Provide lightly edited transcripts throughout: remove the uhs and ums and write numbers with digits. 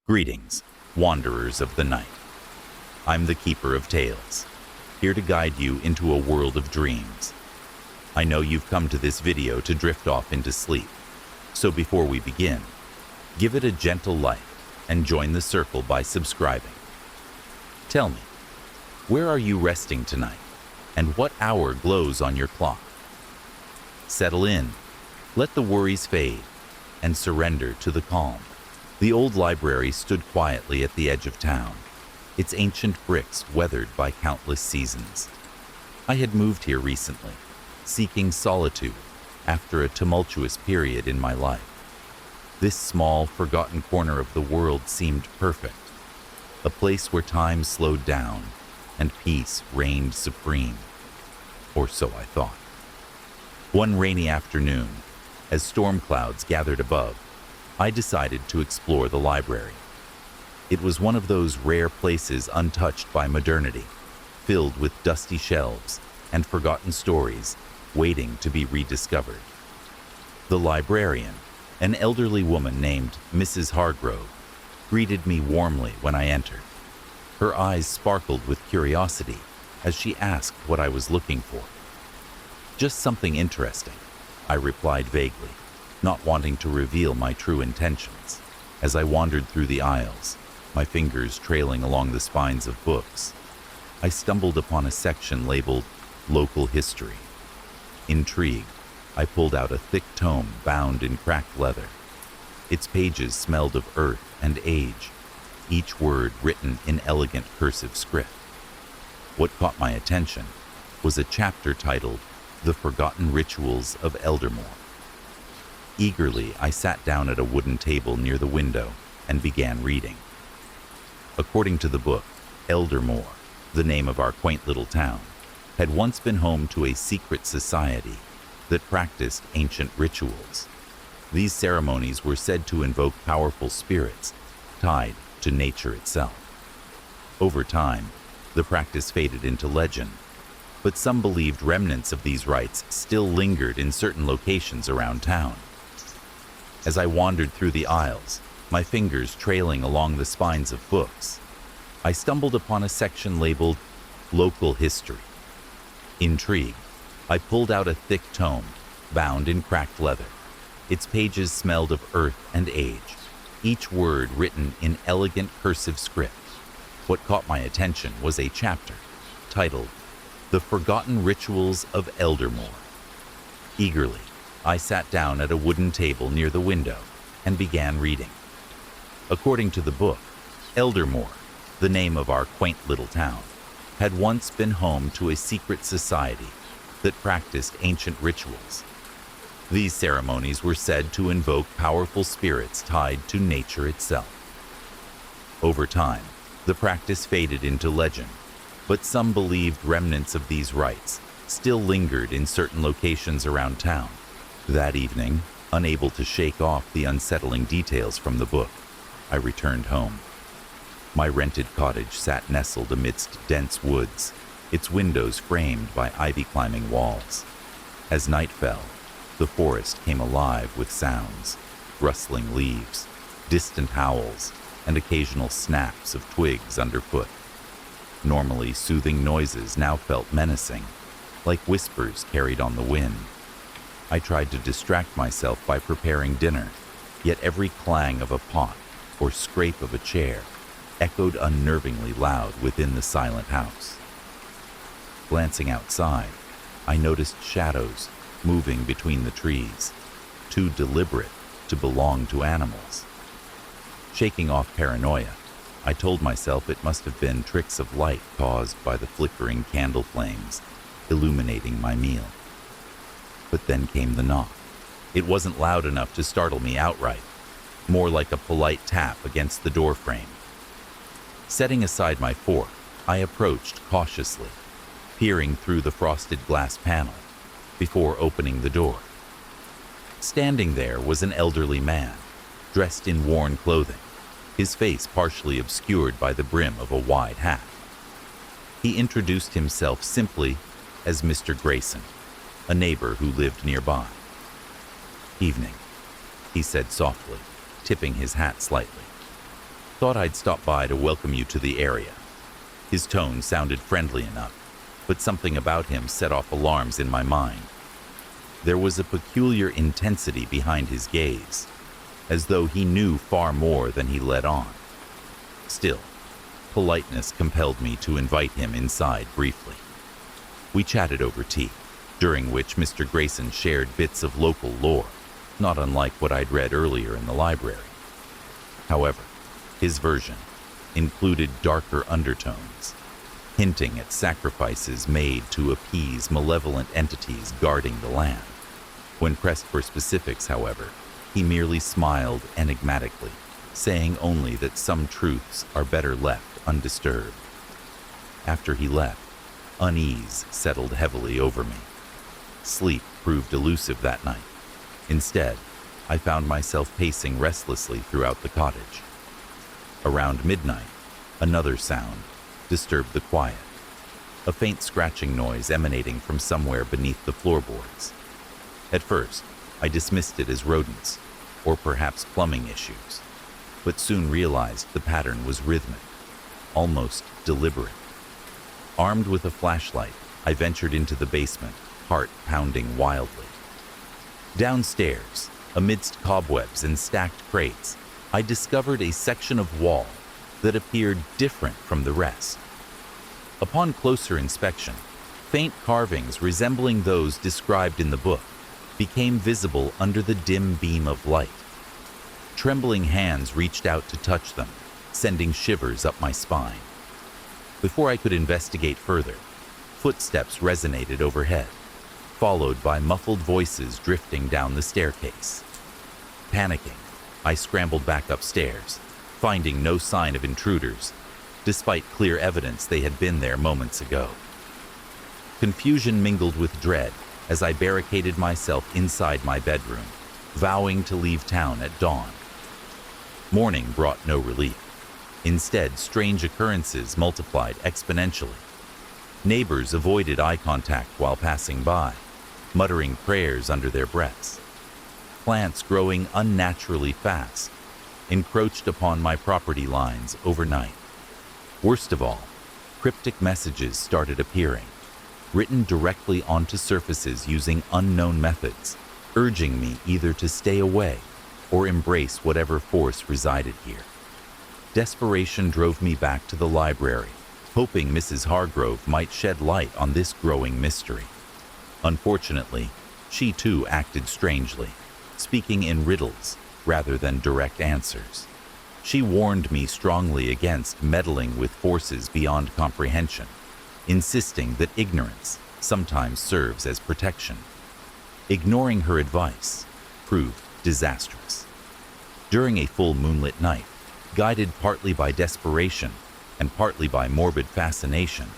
Greetings, wanderers of the night. I'm the Keeper of Tales, here to guide you into a world of dreams. I know you've come to this video to drift off into sleep, so before we begin, give it a gentle like and join the circle by subscribing. Tell me, where are you resting tonight, and what hour glows on your clock? Settle in, let the worries fade, and surrender to the calm. The old library stood quietly at the edge of town, its ancient bricks weathered by countless seasons. I had moved here recently, seeking solitude after a tumultuous period in my life. This small, forgotten corner of the world seemed perfect, a place where time slowed down and peace reigned supreme, or so I thought. One rainy afternoon, as storm clouds gathered above, I decided to explore the library. It was one of those rare places untouched by modernity, filled with dusty shelves and forgotten stories waiting to be rediscovered. The librarian, an elderly woman named Mrs. Hargrove, greeted me warmly when I entered. Her eyes sparkled with curiosity as she asked what I was looking for. "Just something interesting," I replied vaguely, not wanting to reveal my true intentions. As I wandered through the aisles, my fingers trailing along the spines of books, I stumbled upon a section labeled Local History. Intrigued, I pulled out a thick tome bound in cracked leather. Its pages smelled of earth and age, each word written in elegant cursive script. What caught my attention was a chapter titled The Forgotten Rituals of Eldermore. Eagerly, I sat down at a wooden table near the window and began reading. According to the book, Eldermore, the name of our quaint little town, had once been home to a secret society that practiced ancient rituals. These ceremonies were said to invoke powerful spirits tied to nature itself. Over time, the practice faded into legend, but some believed remnants of these rites still lingered in certain locations around town. As I wandered through the aisles, my fingers trailing along the spines of books, I stumbled upon a section labeled Local History. Intrigued, I pulled out a thick tome, bound in cracked leather. Its pages smelled of earth and age, each word written in elegant cursive script. What caught my attention was a chapter titled The Forgotten Rituals of Eldermore. Eagerly, I sat down at a wooden table near the window and began reading. According to the book, Eldermore, the name of our quaint little town, had once been home to a secret society that practiced ancient rituals. These ceremonies were said to invoke powerful spirits tied to nature itself. Over time, the practice faded into legend, but some believed remnants of these rites still lingered in certain locations around town. That evening, unable to shake off the unsettling details from the book, I returned home. My rented cottage sat nestled amidst dense woods, its windows framed by ivy-climbing walls. As night fell, the forest came alive with sounds, rustling leaves, distant howls, and occasional snaps of twigs underfoot. Normally soothing noises now felt menacing, like whispers carried on the wind. I tried to distract myself by preparing dinner, yet every clang of a pot or scrape of a chair echoed unnervingly loud within the silent house. Glancing outside, I noticed shadows moving between the trees, too deliberate to belong to animals. Shaking off paranoia, I told myself it must have been tricks of light caused by the flickering candle flames illuminating my meal. But then came the knock. It wasn't loud enough to startle me outright, more like a polite tap against the door frame. Setting aside my fork, I approached cautiously, peering through the frosted glass panel before opening the door. Standing there was an elderly man, dressed in worn clothing, his face partially obscured by the brim of a wide hat. He introduced himself simply as Mr. Grayson, a neighbor who lived nearby. "Evening," he said softly, tipping his hat slightly. Thought I'd stop by to welcome you to the area. His tone sounded friendly enough, but something about him set off alarms in my mind. There was a peculiar intensity behind his gaze, as though he knew far more than he let on. Still, politeness compelled me to invite him inside briefly. We chatted over tea, during which Mr. Grayson shared bits of local lore, not unlike what I'd read earlier in the library. However, his version included darker undertones, hinting at sacrifices made to appease malevolent entities guarding the land. When pressed for specifics, however, he merely smiled enigmatically, saying only that some truths are better left undisturbed. After he left, unease settled heavily over me. Sleep proved elusive that night. Instead, I found myself pacing restlessly throughout the cottage. Around midnight, another sound disturbed the quiet, a faint scratching noise emanating from somewhere beneath the floorboards. At first, I dismissed it as rodents, or perhaps plumbing issues, but soon realized the pattern was rhythmic, almost deliberate. Armed with a flashlight, I ventured into the basement, heart pounding wildly. Downstairs, amidst cobwebs and stacked crates, I discovered a section of wall that appeared different from the rest. Upon closer inspection, faint carvings resembling those described in the book became visible under the dim beam of light. Trembling hands reached out to touch them, sending shivers up my spine. Before I could investigate further, footsteps resonated overhead, followed by muffled voices drifting down the staircase. Panicking, I scrambled back upstairs, finding no sign of intruders, despite clear evidence they had been there moments ago. Confusion mingled with dread as I barricaded myself inside my bedroom, vowing to leave town at dawn. Morning brought no relief. Instead, strange occurrences multiplied exponentially. Neighbors avoided eye contact while passing by, muttering prayers under their breaths. Plants growing unnaturally fast encroached upon my property lines overnight. Worst of all, cryptic messages started appearing, written directly onto surfaces using unknown methods, urging me either to stay away or embrace whatever force resided here. Desperation drove me back to the library, hoping Mrs. Hargrove might shed light on this growing mystery. Unfortunately, she too acted strangely, speaking in riddles rather than direct answers. She warned me strongly against meddling with forces beyond comprehension, insisting that ignorance sometimes serves as protection. Ignoring her advice proved disastrous. During a full moonlit night, guided partly by desperation and partly by morbid fascination,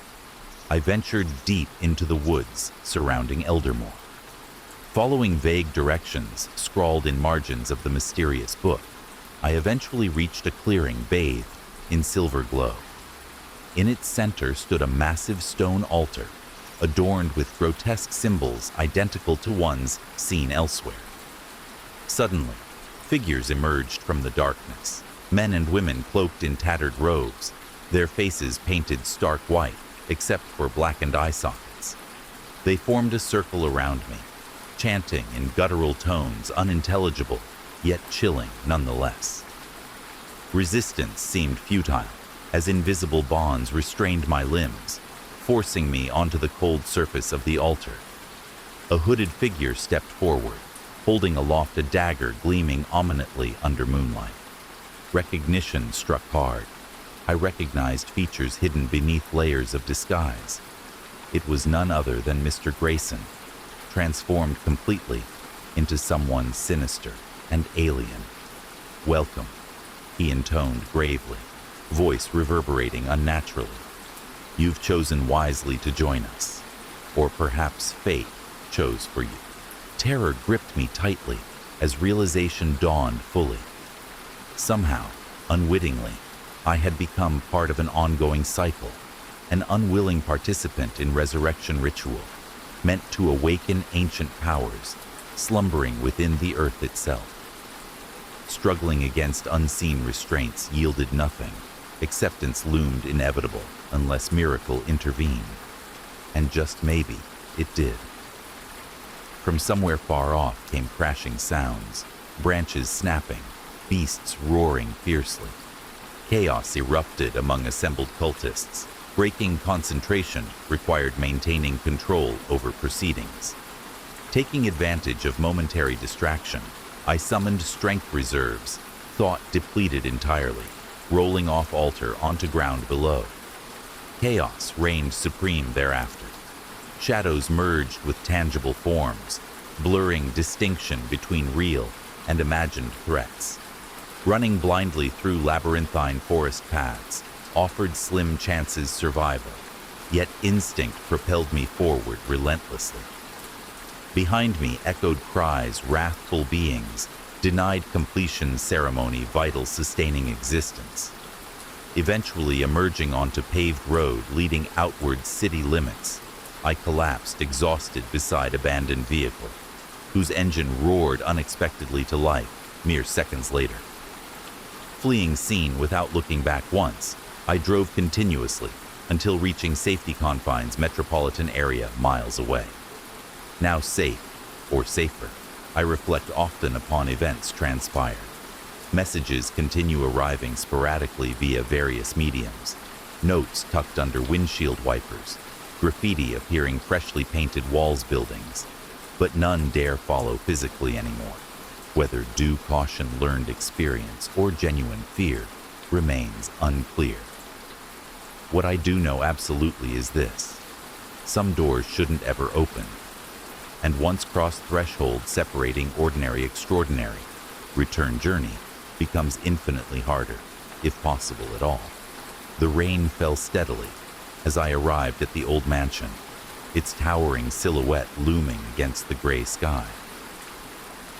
I ventured deep into the woods surrounding Eldermore. Following vague directions scrawled in margins of the mysterious book, I eventually reached a clearing bathed in silver glow. In its center stood a massive stone altar, adorned with grotesque symbols identical to ones seen elsewhere. Suddenly, figures emerged from the darkness, men and women cloaked in tattered robes, their faces painted stark white, except for blackened eye sockets. They formed a circle around me, chanting in guttural tones unintelligible, yet chilling nonetheless. Resistance seemed futile, as invisible bonds restrained my limbs, forcing me onto the cold surface of the altar. A hooded figure stepped forward, holding aloft a dagger gleaming ominously under moonlight. Recognition struck hard. I recognized features hidden beneath layers of disguise. It was none other than Mr. Grayson, transformed completely into someone sinister and alien. "Welcome," he intoned gravely, voice reverberating unnaturally. "You've chosen wisely to join us, or perhaps fate chose for you." Terror gripped me tightly as realization dawned fully. Somehow, unwittingly, I had become part of an ongoing cycle, an unwilling participant in resurrection ritual, meant to awaken ancient powers slumbering within the earth itself. Struggling against unseen restraints yielded nothing. Acceptance loomed inevitable unless miracle intervened. And just maybe, it did. From somewhere far off came crashing sounds, branches snapping, beasts roaring fiercely. Chaos erupted among assembled cultists. Breaking concentration required maintaining control over proceedings. Taking advantage of momentary distraction, I summoned strength reserves, thought depleted entirely, rolling off altar onto ground below. Chaos reigned supreme thereafter. Shadows merged with tangible forms, blurring distinction between real and imagined threats. Running blindly through labyrinthine forest paths offered slim chances survival, yet instinct propelled me forward relentlessly. Behind me echoed cries, wrathful beings, denied completion ceremony vital sustaining existence. Eventually emerging onto paved road leading outward city limits, I collapsed exhausted beside abandoned vehicle, whose engine roared unexpectedly to life mere seconds later. Fleeing scene without looking back once, I drove continuously until reaching safety confines metropolitan area miles away. Now safe, or safer, I reflect often upon events transpired. Messages continue arriving sporadically via various mediums, notes tucked under windshield wipers, graffiti appearing freshly painted walls buildings, but none dare follow physically anymore. Whether due caution, learned experience, or genuine fear remains unclear. What I do know absolutely is this: some doors shouldn't ever open, and once crossed threshold separating ordinary extraordinary, return journey becomes infinitely harder, if possible at all. The rain fell steadily as I arrived at the old mansion, its towering silhouette looming against the gray sky.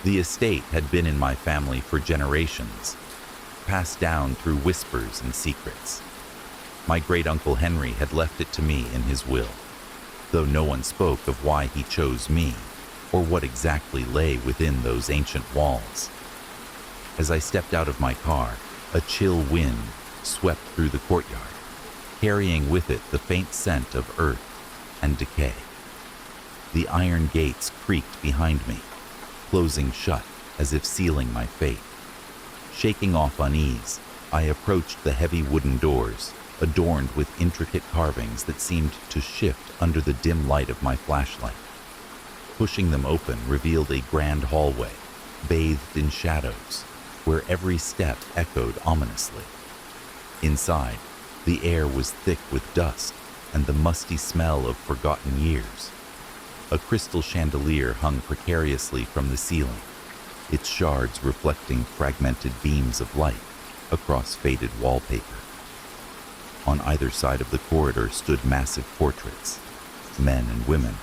The estate had been in my family for generations, passed down through whispers and secrets. My great-uncle Henry had left it to me in his will, though no one spoke of why he chose me or what exactly lay within those ancient walls. As I stepped out of my car, a chill wind swept through the courtyard, carrying with it the faint scent of earth and decay. The iron gates creaked behind me, closing shut as if sealing my fate. Shaking off unease, I approached the heavy wooden doors, adorned with intricate carvings that seemed to shift under the dim light of my flashlight. Pushing them open revealed a grand hallway, bathed in shadows, where every step echoed ominously. Inside, the air was thick with dust and the musty smell of forgotten years. A crystal chandelier hung precariously from the ceiling, its shards reflecting fragmented beams of light across faded wallpaper. On either side of the corridor stood massive portraits, men and women,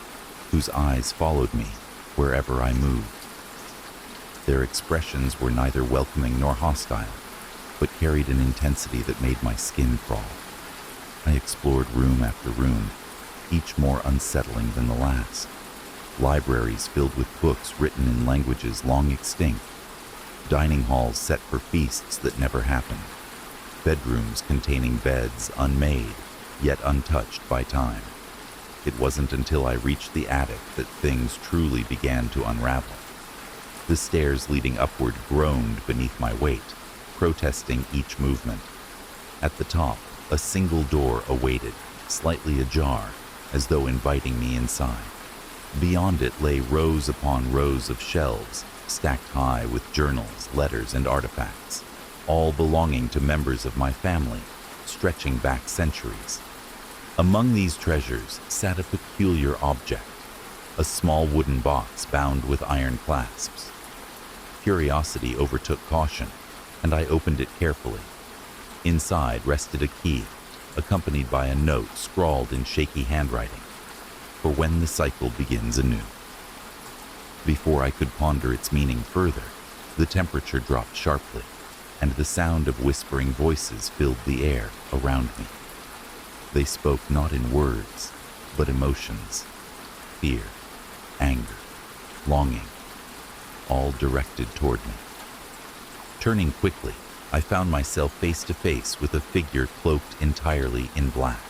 whose eyes followed me wherever I moved. Their expressions were neither welcoming nor hostile, but carried an intensity that made my skin crawl. I explored room after room, each more unsettling than the last. Libraries filled with books written in languages long extinct, dining halls set for feasts that never happened, bedrooms containing beds unmade, yet untouched by time. It wasn't until I reached the attic that things truly began to unravel. The stairs leading upward groaned beneath my weight, protesting each movement. At the top, a single door awaited, slightly ajar, as though inviting me inside. Beyond it lay rows upon rows of shelves, stacked high with journals, letters, and artifacts, all belonging to members of my family, stretching back centuries. Among these treasures sat a peculiar object, a small wooden box bound with iron clasps. Curiosity overtook caution, and I opened it carefully. Inside rested a key, accompanied by a note scrawled in shaky handwriting, for when the cycle begins anew. Before I could ponder its meaning further, the temperature dropped sharply, and the sound of whispering voices filled the air around me. They spoke not in words, but emotions: fear, anger, longing, all directed toward me. Turning quickly, I found myself face to face with a figure cloaked entirely in black.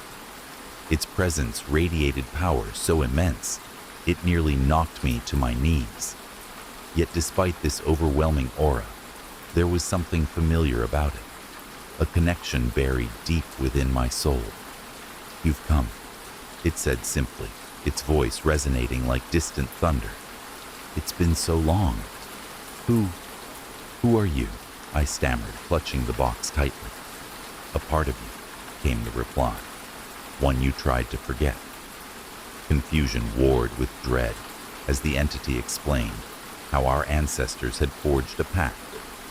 Its presence radiated power so immense, it nearly knocked me to my knees. Yet despite this overwhelming aura, there was something familiar about it, a connection buried deep within my soul. "You've come," it said simply, its voice resonating like distant thunder. "It's been so long. Who are you?" I stammered, clutching the box tightly. "A part of you," came the reply. "One you tried to forget." Confusion warred with dread as the entity explained how our ancestors had forged a pact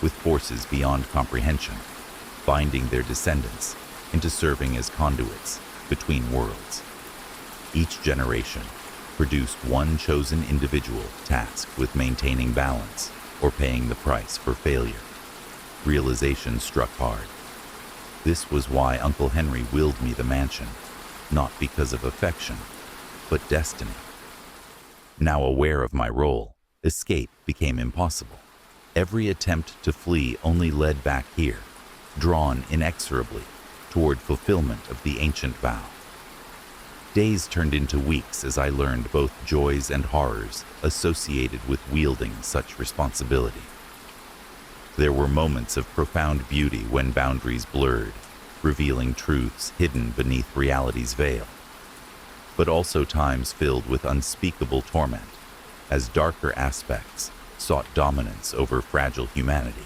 with forces beyond comprehension, binding their descendants into serving as conduits between worlds. Each generation produced one chosen individual tasked with maintaining balance or paying the price for failure. Realization struck hard. This was why Uncle Henry willed me the mansion, not because of affection, but destiny. Now aware of my role, escape became impossible. Every attempt to flee only led back here, drawn inexorably toward fulfillment of the ancient vow. Days turned into weeks as I learned both joys and horrors associated with wielding such responsibility. There were moments of profound beauty when boundaries blurred, revealing truths hidden beneath reality's veil, but also times filled with unspeakable torment as darker aspects sought dominance over fragile humanity.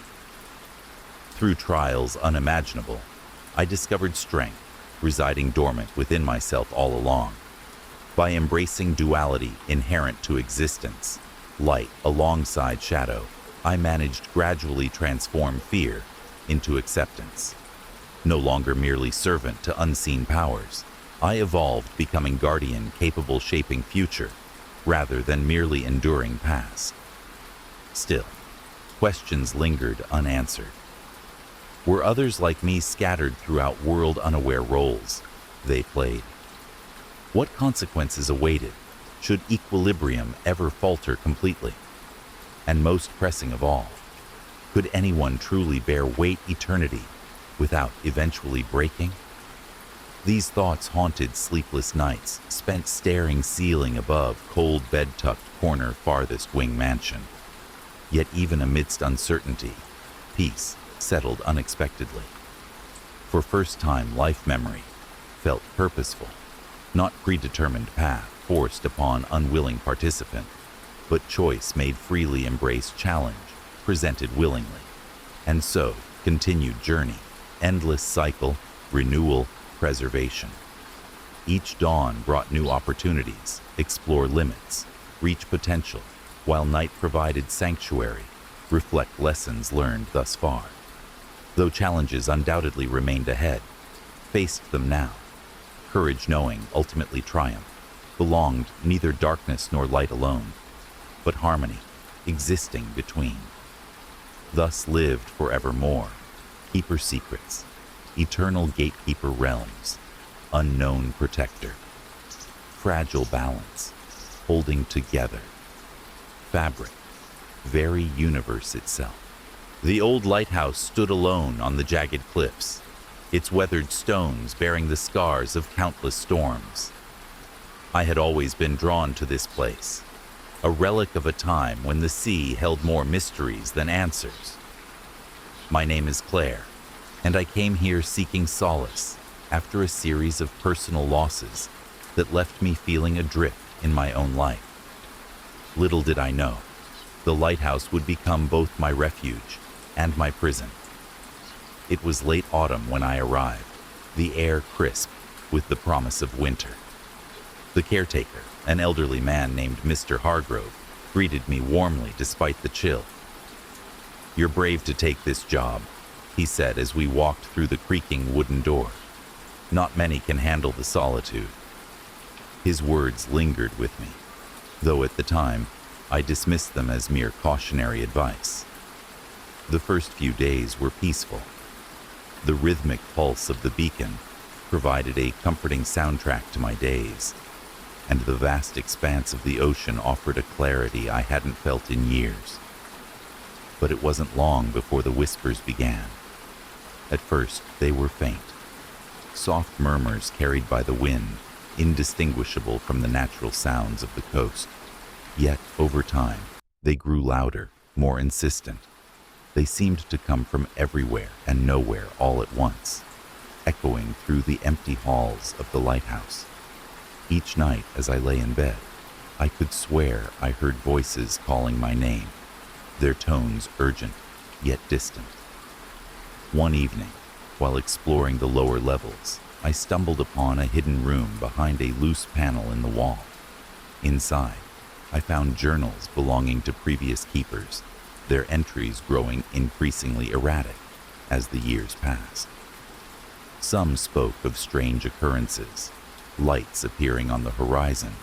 Through trials unimaginable, I discovered strength residing dormant within myself all along. By embracing duality inherent to existence, light alongside shadow, I managed gradually transform fear into acceptance. No longer merely servant to unseen powers, I evolved, becoming guardian capable shaping future rather than merely enduring past. Still, questions lingered unanswered. Were others like me scattered throughout world-unaware roles they played? What consequences awaited should equilibrium ever falter completely? And most pressing of all, could anyone truly bear weight eternity without eventually breaking? These thoughts haunted sleepless nights spent staring ceiling above cold bed-tucked corner farthest wing mansion. Yet even amidst uncertainty, peace settled unexpectedly. For first time, life memory felt purposeful, not predetermined path forced upon unwilling participant, but choice made freely, embraced challenge presented willingly. And so, continued journey, endless cycle, renewal, preservation. Each dawn brought new opportunities, explore limits, reach potential, while night provided sanctuary, reflect lessons learned thus far. Though challenges undoubtedly remained ahead, faced them now. Courage knowing ultimately triumph belonged neither darkness nor light alone, but harmony existing between. Thus lived forevermore, keeper secrets, eternal gatekeeper realms, unknown protector, fragile balance, holding together, fabric, very universe itself. The old lighthouse stood alone on the jagged cliffs, its weathered stones bearing the scars of countless storms. I had always been drawn to this place, a relic of a time when the sea held more mysteries than answers. My name is Claire, and I came here seeking solace after a series of personal losses that left me feeling adrift in my own life. Little did I know, the lighthouse would become both my refuge and my prison. It was late autumn when I arrived, the air crisp with the promise of winter. The caretaker, an elderly man named Mr. Hargrove, greeted me warmly despite the chill. "You're brave to take this job," he said as we walked through the creaking wooden door. "Not many can handle the solitude." His words lingered with me, though at the time I dismissed them as mere cautionary advice. The first few days were peaceful. The rhythmic pulse of the beacon provided a comforting soundtrack to my days, and the vast expanse of the ocean offered a clarity I hadn't felt in years. but it wasn't long before the whispers began. At first, they were faint, soft murmurs carried by the wind, indistinguishable from the natural sounds of the coast. Yet, over time, they grew louder, more insistent. They seemed to come from everywhere and nowhere all at once, echoing through the empty halls of the lighthouse. Each night as I lay in bed, I could swear I heard voices calling my name, their tones urgent, yet distant. One evening, while exploring the lower levels, I stumbled upon a hidden room behind a loose panel in the wall. Inside, I found journals belonging to previous keepers, their entries growing increasingly erratic as the years passed. Some spoke of strange occurrences, lights appearing on the horizon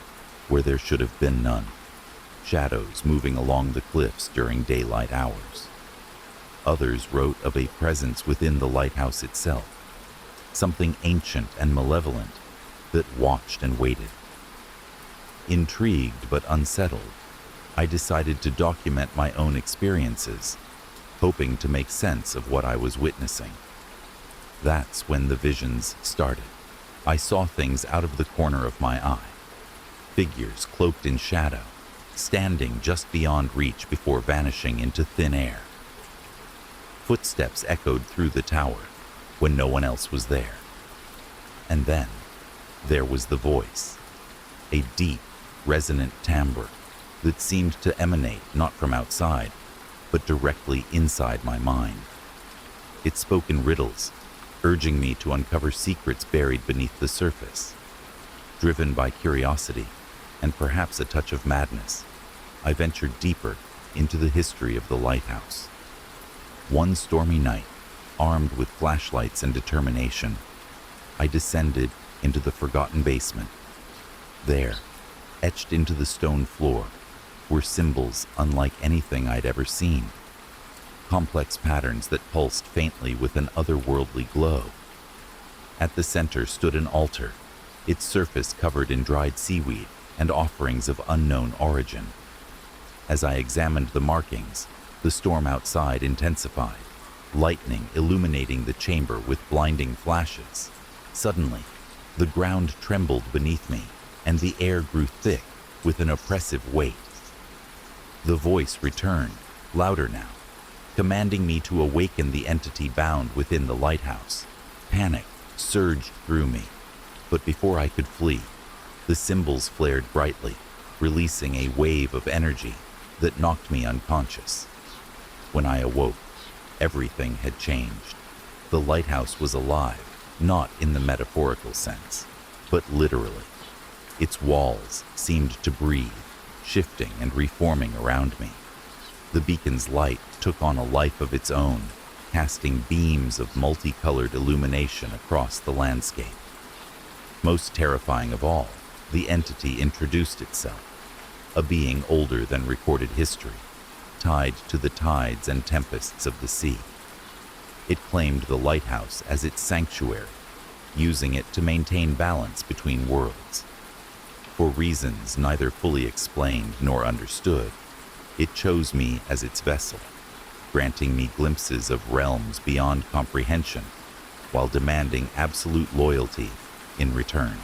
where there should have been none, shadows moving along the cliffs during daylight hours. Others wrote of a presence within the lighthouse itself, something ancient and malevolent that watched and waited. Intrigued but unsettled, I decided to document my own experiences, hoping to make sense of what I was witnessing. That's when the visions started. I saw things out of the corner of my eye, figures cloaked in shadow, standing just beyond reach before vanishing into thin air. Footsteps echoed through the tower when no one else was there. And then, there was the voice, a deep, resonant timbre that seemed to emanate not from outside, but directly inside my mind. It spoke in riddles, urging me to uncover secrets buried beneath the surface. Driven by curiosity, and perhaps a touch of madness, I ventured deeper into the history of the lighthouse. One stormy night, armed with flashlights and determination, I descended into the forgotten basement. There, etched into the stone floor, were symbols unlike anything I'd ever seen. Complex patterns that pulsed faintly with an otherworldly glow. At the center stood an altar, its surface covered in dried seaweed and offerings of unknown origin. As I examined the markings, the storm outside intensified, lightning illuminating the chamber with blinding flashes. Suddenly, the ground trembled beneath me, and the air grew thick with an oppressive weight. The voice returned, louder now, commanding me to awaken the entity bound within the lighthouse. Panic surged through me, but before I could flee, the symbols flared brightly, releasing a wave of energy that knocked me unconscious. When I awoke, everything had changed. The lighthouse was alive, not in the metaphorical sense, but literally. Its walls seemed to breathe, shifting and reforming around me. The beacon's light took on a life of its own, casting beams of multicolored illumination across the landscape. Most terrifying of all, the entity introduced itself, a being older than recorded history, tied to the tides and tempests of the sea. It claimed the lighthouse as its sanctuary, using it to maintain balance between worlds. For reasons neither fully explained nor understood, it chose me as its vessel, granting me glimpses of realms beyond comprehension, while demanding absolute loyalty in return.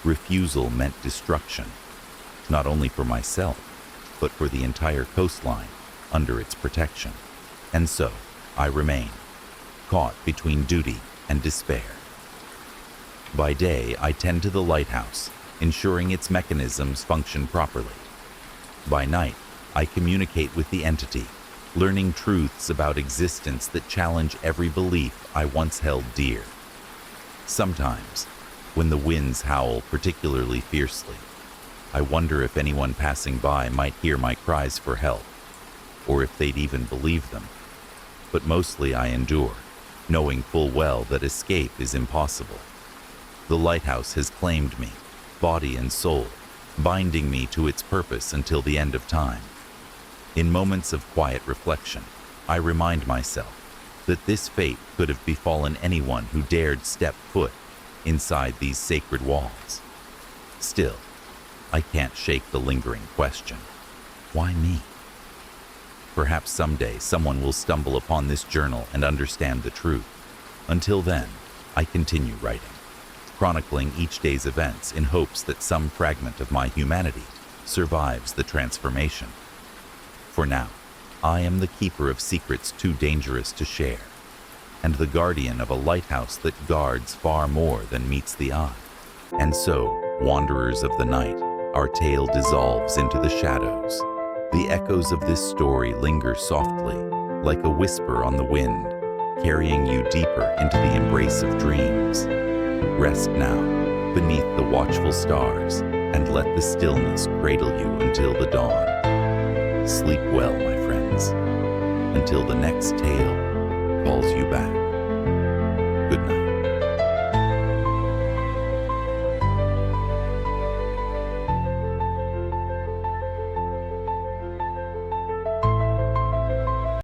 Refusal meant destruction, not only for myself, but for the entire coastline under its protection. And so, I remained, caught between duty and despair. By day, I tend to the lighthouse, ensuring its mechanisms function properly. By night, I communicate with the entity, learning truths about existence that challenge every belief I once held dear. Sometimes, when the winds howl particularly fiercely, I wonder if anyone passing by might hear my cries for help, or if they'd even believe them. But mostly I endure, knowing full well that escape is impossible. The lighthouse has claimed me, body and soul, binding me to its purpose until the end of time. In moments of quiet reflection, I remind myself that this fate could have befallen anyone who dared step foot inside these sacred walls. Still, I can't shake the lingering question: why me? Perhaps someday someone will stumble upon this journal and understand the truth. Until then, I continue writing, chronicling each day's events in hopes that some fragment of my humanity survives the transformation. For now, I am the keeper of secrets too dangerous to share, and the guardian of a lighthouse that guards far more than meets the eye. And so, wanderers of the night, our tale dissolves into the shadows. The echoes of this story linger softly, like a whisper on the wind, carrying you deeper into the embrace of dreams. Rest now, beneath the watchful stars, and let the stillness cradle you until the dawn. Sleep well, my friends, until the next tale calls you back. Good night.